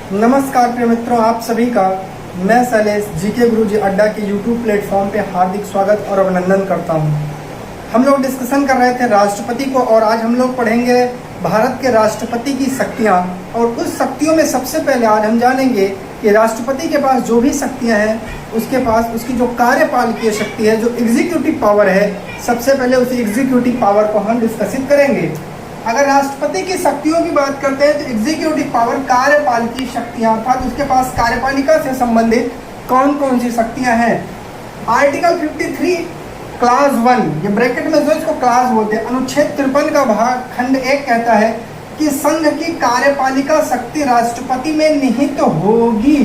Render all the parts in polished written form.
नमस्कार प्रिय मित्रों, आप सभी का मैं शैलेश जीके गुरुजी अड्डा के यूट्यूब प्लेटफॉर्म पे हार्दिक स्वागत और अभिनंदन करता हूं। हम लोग डिस्कशन कर रहे थे राष्ट्रपति को और आज हम लोग पढ़ेंगे भारत के राष्ट्रपति की शक्तियां। और उस शक्तियों में सबसे पहले आज हम जानेंगे कि राष्ट्रपति के पास जो भी शक्तियां हैं उसके पास उसकी जो कार्यपालकीय शक्ति है, जो एग्जीक्यूटिव पावर है, सबसे पहले उसी एग्जीक्यूटिव पावर को हम डिस्कसित करेंगे। अगर राष्ट्रपति की शक्तियों की बात करते हैं तो एग्जीक्यूटिव पावर कार्यपालिकी शक्तियां, अर्थात उसके पास कार्यपालिका से संबंधित कौन कौन सी शक्तियां हैं। आर्टिकल 53 क्लास 1, ये ब्रैकेट में जो इसको क्लास बोलते हैं, अनुच्छेद 53 का भाग खंड 1 कहता है कि संघ की कार्यपालिका शक्ति राष्ट्रपति में निहित होगी,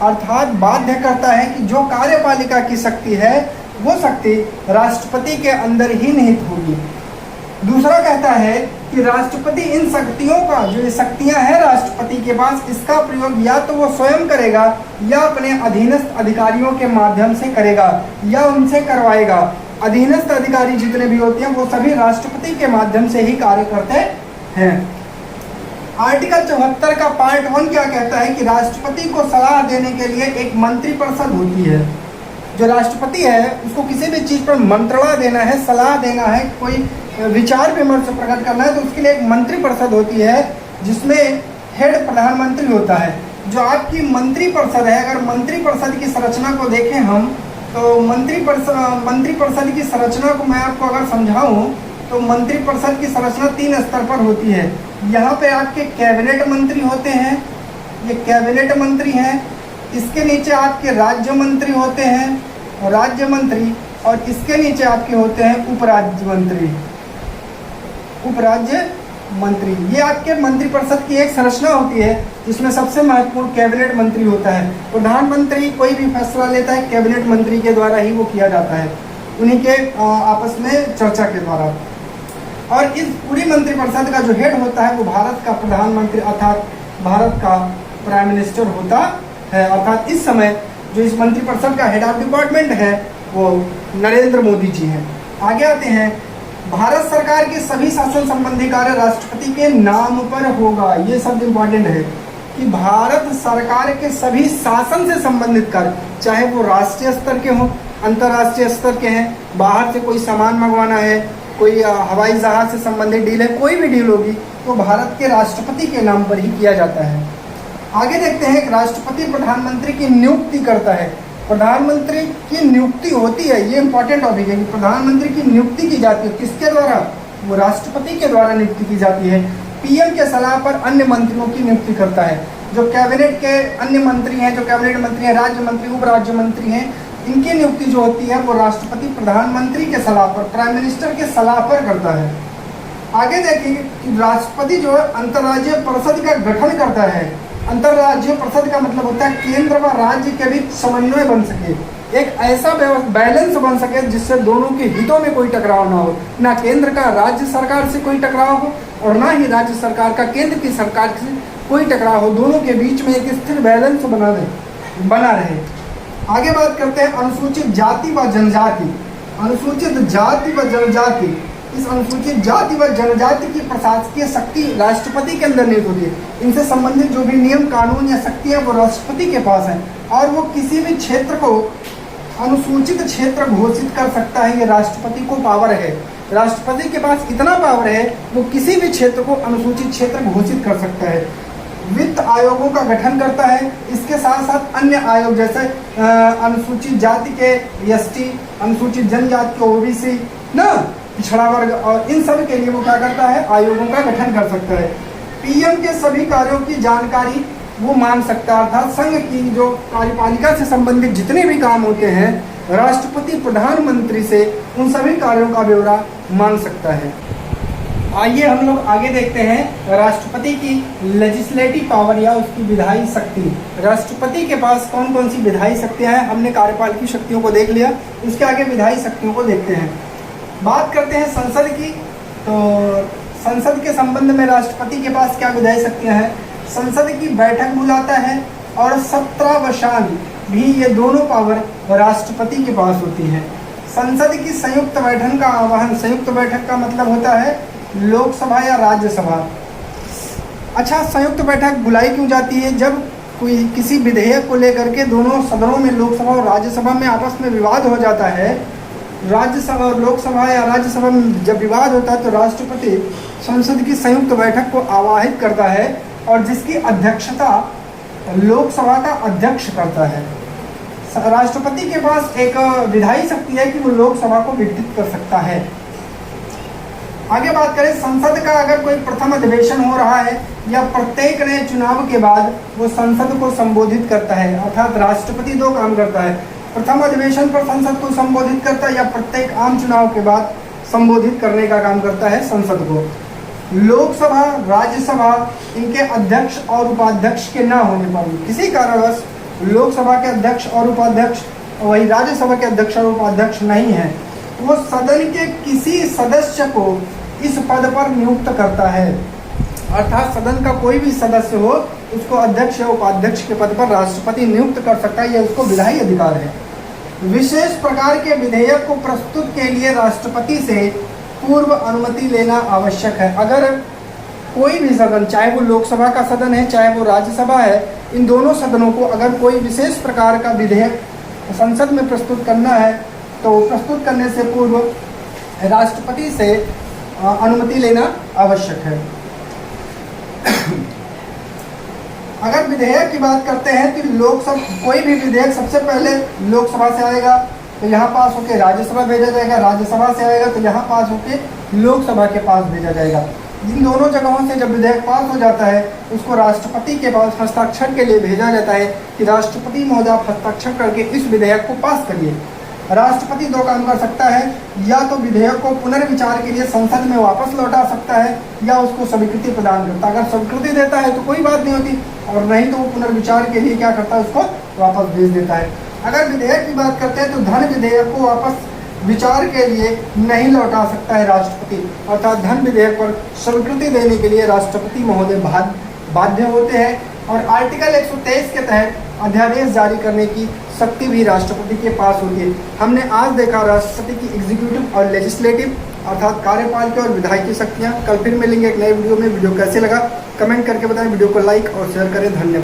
अर्थात बाध्य करता है कि जो कार्यपालिका की शक्ति है वो शक्ति राष्ट्रपति के अंदर ही निहित होगी। दूसरा कहता है कि राष्ट्रपति इन शक्तियों का, जो ये शक्तियां हैं राष्ट्रपति के पास, इसका प्रयोग या तो वो स्वयं करेगा या अपने अधीनस्थ अधिकारियों के माध्यम से करेगा या उनसे करवाएगा। अधीनस्थ अधिकारी जितने भी होते हैं वो सभी राष्ट्रपति के माध्यम से ही कार्य करते हैं। आर्टिकल 74 का पार्ट 1 क्या कहता है कि राष्ट्रपति को सलाह देने के लिए एक मंत्रिपरिषद होती है। जो राष्ट्रपति है उसको किसी भी चीज पर मंत्रणा देना है, सलाह देना है, कोई विचार विमर्श प्रकट करना है तो उसके लिए एक मंत्रिपरिषद होती है जिसमें हेड प्रधानमंत्री होता है। जो आपकी मंत्रिपरिषद है, अगर मंत्रिपरिषद की संरचना को देखें हम तो मंत्रिपरिषद की संरचना को मैं आपको अगर समझाऊं तो मंत्रिपरिषद की संरचना 3 स्तर पर होती है। यहाँ पे आपके कैबिनेट मंत्री होते हैं, ये कैबिनेट मंत्री हैं। इसके नीचे आपके राज्य मंत्री होते हैं, राज्य मंत्री, और इसके नीचे आपके होते हैं उपराज्य मंत्री, उपराज्य मंत्री। ये आपके मंत्रिपरिषद की एक संरचना होती है जिसमें सबसे महत्वपूर्ण कैबिनेट मंत्री होता है। प्रधानमंत्री कोई भी फैसला लेता है कैबिनेट मंत्री के द्वारा ही वो किया जाता है, उन्हीं के आपस में चर्चा के द्वारा। और इस पूरी मंत्रिपरिषद का जो हेड होता है वो भारत का प्रधानमंत्री अर्थात भारत का प्राइम मिनिस्टर होता है। अर्थात इस समय जो इस मंत्रिपरिषद का हेड ऑफ डिपार्टमेंट है वो नरेंद्र मोदी जी हैं। आगे आते हैं, भारत सरकार के सभी शासन संबंधी कार्य राष्ट्रपति के नाम पर होगा। ये शब्द इम्पोर्टेंट है कि भारत सरकार के सभी शासन से संबंधित कार्य, चाहे वो राष्ट्रीय स्तर के हों, अंतर्राष्ट्रीय स्तर के हैं, बाहर से कोई सामान मंगवाना है, कोई हवाई जहाज से संबंधित डील है, कोई भी डील होगी तो भारत के राष्ट्रपति के नाम पर ही किया जाता है। आगे देखते हैं, राष्ट्रपति प्रधानमंत्री की नियुक्ति करता है। प्रधानमंत्री की नियुक्ति होती है, ये इंपॉर्टेंट टॉपिक है कि प्रधानमंत्री की नियुक्ति की जाती है। किसके द्वारा? वो राष्ट्रपति के द्वारा नियुक्ति की जाती है। पीएम के सलाह पर अन्य मंत्रियों की नियुक्ति करता है। जो कैबिनेट के अन्य मंत्री हैं, जो कैबिनेट मंत्री हैं, राज्य मंत्री, उप राज्य मंत्री हैं, इनकी नियुक्ति जो होती है वो राष्ट्रपति प्रधानमंत्री के सलाह पर, प्राइम मिनिस्टर के सलाह पर करता है। आगे देखिए कि राष्ट्रपति जो है अंतर्राज्यीय परिषद का गठन करता है। अंतर्राज्यीय परिषद का मतलब होता है केंद्र व राज्य के बीच समन्वय बन सके, एक ऐसा बैलेंस बन सके जिससे दोनों के हितों में कोई टकराव ना हो, ना केंद्र का राज्य सरकार से कोई टकराव हो और ना ही राज्य सरकार का केंद्र की सरकार से कोई टकराव हो, दोनों के बीच में एक स्थिर बैलेंस बना रहे। आगे बात करते हैं अनुसूचित जाति व जनजाति। अनुसूचित जाति व जनजाति, इस अनुसूचित जाति व जनजाति की प्रशासकीय शक्ति राष्ट्रपति के अंदर निहित होती है। इनसे संबंधित जो भी नियम कानून या शक्तियां वो राष्ट्रपति के पास है और वो किसी भी क्षेत्र को अनुसूचित क्षेत्र घोषित कर सकता है। ये राष्ट्रपति को पावर है, राष्ट्रपति के पास इतना पावर है वो किसी भी क्षेत्र को अनुसूचित क्षेत्र घोषित कर सकता है। वित्त आयोगों का गठन करता है। इसके साथ साथ अन्य आयोग जैसे अनुसूचित जाति के एसटी, अनुसूचित जनजाति के ओबीसी, ना पिछड़ा वर्ग, और इन सब के लिए वो क्या करता है? आयोगों का गठन कर सकता है। पीएम के सभी कार्यों की जानकारी वो मांग सकता है, अर्थात संघ की जो कार्यपालिका से संबंधित जितने भी काम होते हैं राष्ट्रपति प्रधानमंत्री से उन सभी कार्यों का ब्यौरा मांग सकता है। आइए हम लोग आगे देखते हैं राष्ट्रपति की लेजिस्लेटिव पावर या उसकी विधायी शक्ति। राष्ट्रपति के पास कौन कौन सी विधायी शक्तियां हैं? हमने कार्यपालिकी शक्तियों को देख लिया, उसके आगे विधायी शक्तियों को देखते हैं। बात करते हैं संसद की, तो संसद के संबंध में राष्ट्रपति के पास क्या विधायी शक्तियां हैं? संसद की बैठक बुलाता है और सत्रावसान भी, ये दोनों पावर राष्ट्रपति के पास होती हैं। संसद की संयुक्त बैठक का आह्वान, संयुक्त बैठक का मतलब होता है लोकसभा या राज्यसभा। अच्छा, संयुक्त बैठक बुलाई क्यों जाती है? जब कोई किसी विधेयक को लेकर के दोनों सदनों में, लोकसभा और राज्यसभा में आपस में विवाद हो जाता है, राज्यसभा और लोकसभा या राज्यसभा में जब विवाद होता है तो राष्ट्रपति संसद की संयुक्त बैठक को आवाहित करता है और जिसकी अध्यक्षता लोकसभा का अध्यक्ष करता है। राष्ट्रपति के पास एक विधायी शक्ति है कि वो लोकसभा को विघटित कर सकता है। आगे बात करें संसद का, अगर कोई प्रथम अधिवेशन हो रहा है या प्रत्येक नए चुनाव के बाद वो संसद को संबोधित करता है, अर्थात राष्ट्रपति दो काम करता है, प्रथम अधिवेशन पर संसद को संबोधित करता है या प्रत्येक आम चुनाव के बाद संबोधित करने का काम करता है संसद को। लोकसभा, राज्यसभा, इनके अध्यक्ष और उपाध्यक्ष के ना होने पर किसी कारणवश लोकसभा के अध्यक्ष और उपाध्यक्ष, वही राज्यसभा के अध्यक्ष और उपाध्यक्ष नहीं है, वो सदन के किसी सदस्य को इस पद पर नियुक्त करता है। अर्थात सदन का कोई भी सदस्य हो उसको अध्यक्ष या उपाध्यक्ष के पद पर राष्ट्रपति नियुक्त कर सकता है, यह उसको विधायी अधिकार है। विशेष प्रकार के विधेयक को प्रस्तुत के लिए राष्ट्रपति से पूर्व अनुमति लेना आवश्यक है। अगर कोई भी सदन, चाहे वो लोकसभा का सदन है चाहे वो राज्यसभा है, इन दोनों सदनों को अगर कोई विशेष प्रकार का विधेयक संसद में प्रस्तुत करना है तो प्रस्तुत करने से पूर्व राष्ट्रपति से अनुमति लेना आवश्यक है। अगर विधेयक की बात करते हैं तो लोकसभा, कोई भी विधेयक सबसे पहले लोकसभा से आएगा तो यहाँ पास होकर राज्यसभा भेजा जाएगा, राज्यसभा से आएगा तो यहाँ पास होकर लोकसभा के पास भेजा जाएगा। इन दोनों जगहों से जब विधेयक पास हो जाता है उसको राष्ट्रपति के पास हस्ताक्षर के लिए भेजा जाता है कि राष्ट्रपति महोदय आप हस्ताक्षर करके इस विधेयक को पास करिए। राष्ट्रपति दो काम कर सकता है, या तो विधेयक को पुनर्विचार के लिए संसद में वापस लौटा सकता है या उसको स्वीकृति प्रदान करता है। अगर स्वीकृति देता है तो कोई बात नहीं होती, और नहीं तो वो पुनर्विचार के लिए क्या करता है, उसको वापस भेज देता है। अगर विधेयक की बात करते हैं तो धन विधेयक को वापस विचार के लिए नहीं लौटा सकता है राष्ट्रपति, अर्थात धन विधेयक पर स्वीकृति देने के लिए राष्ट्रपति महोदय बाध्य होते हैं। और आर्टिकल 123 के तहत अध्यादेश जारी करने की शक्ति भी राष्ट्रपति के पास होती है। हमने आज देखा राष्ट्रपति की एग्जीक्यूटिव और लेजिस्लेटिव अर्थात कार्यपाल की और विधायी शक्तियाँ। कल फिर मिलेंगे एक नए वीडियो में। वीडियो कैसे लगा कमेंट करके बताएं, वीडियो को लाइक और शेयर करें। धन्यवाद।